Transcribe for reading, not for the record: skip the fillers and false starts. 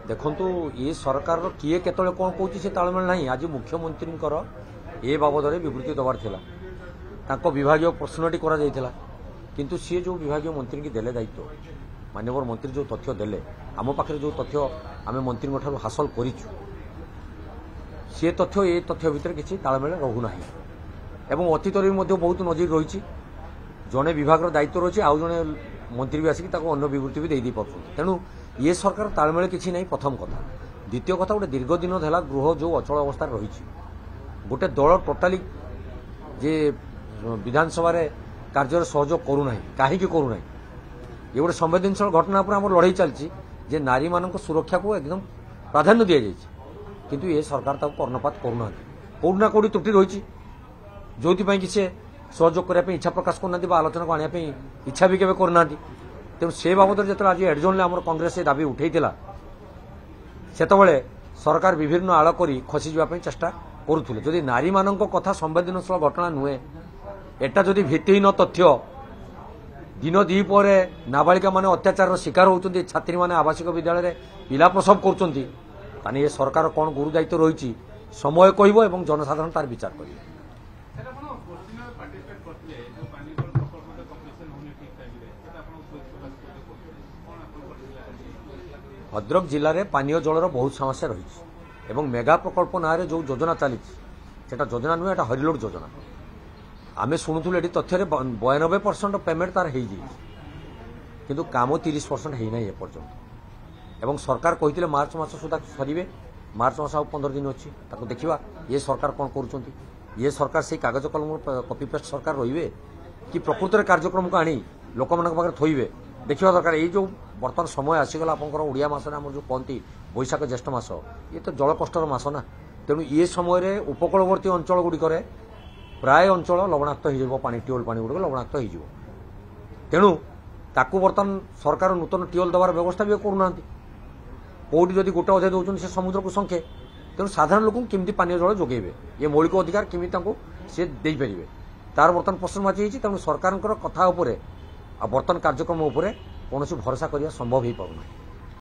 देखु ये सरकार किए केतले कौन कौन से तालमेल नहीं। आज मुख्यमंत्री ए बाबद विवृत्ति दबार था विभाग प्रश्नटी करा किंतु सी जो विभाग मंत्री की देले दायित्व माननीय मंत्री जो तथ्य देले आम पाखे जो तथ्य आम मंत्री हासिल करूँ सी तथ्य ये तथ्य भितर किसी तालमेल रहूना एवं अतीत बहुत नजर रही जड़े विभाग दायित्व रही आउ जड़े मंत्री भी आसिक अन्य विवृत्ति भी दे पार्छ तेणु ये सरकार तालमेल किसी नहीं। प्रथम कथा द्वितीय कथा गोटे दीर्घ दिन है गृह जो अचल अवस्था रही गोटे दल टोटाली जे विधानसभा कार्य सहयोग करूना कहीं करूना ये गोटे संवेदनशील घटना पर आम लड़ाई चलती नारी मान सुरक्षा को एकदम प्राधान्य दि जाए किंतु ये सरकार कर्णपात करूना कौटना कौटी त्रुटि रही जो कि सी सहयोग करने इच्छा प्रकाश करना आलोचना को आने इच्छा भी केवे करना तेणु से बाबद जो आज एडजोन आम कांग्रेस दाबी उठेला से सरकार विभिन्न आड़ कर खसी जावाई चेष्टा करुले जदि नारी मान कथा संवेदनशील घटना नुहे एटा जदि भित्तिहीन तथ्य दिन द्विपर नाबालिका माने अत्याचार शिकार होती छात्री माने आवासिक विद्यालय पिला प्रसव कर ये सरकार कौन गुरु दायित्व रही समय कह जनसाधारण तार विचार करेंगे। भद्रक जिले में पानीय जलर बहुत समस्या रही मेगा प्रकल्प ना जो योजना चली योजना नुहे हरिलोड योजना आम शुणुलु ये तथ्य 92% पेमेंट तार किंतु काम 30% होना एपर्यंत एवं सरकार कहते मार्च मास सुधा सर मार्च मास 15 दिन अच्छी देखा ये सरकार कौन कर ये सरकार से कागज कलम कॉपी पेस्ट सरकार रे कि प्रकृत कार्यक्रम को आनी लोक मान थोबे देखा दरकार ये जो बर्तमान समय आसीगला आपंकर ओडिया मास आम जो कहती बैशाख ज्येष्ठ मास ये तो जल कष्टर मास ना तेणु ये समय उपकूलवर्ती अंचल गुड़िक प्राय अंचल लवणाक्त हो पानी ट्यूबवेल पानी गुड़िक लवणाक्त हो तेणु ताकू बर्तमान सरकार नूतन ट्यूबवेल देवार व्यवस्था भी करूना कौटी जदि गोटे अधे दौरान से समुद्र को संखे तेणु साधारण लोक केमती पानी जल जोगेबे ये मौलिक अधिकार केमी सी देपारे तार बर्तमान प्रश्न माची तेणु सरकार कथा बर्तमान कार्यक्रम कौन भरोसा करने संभव हो पाना।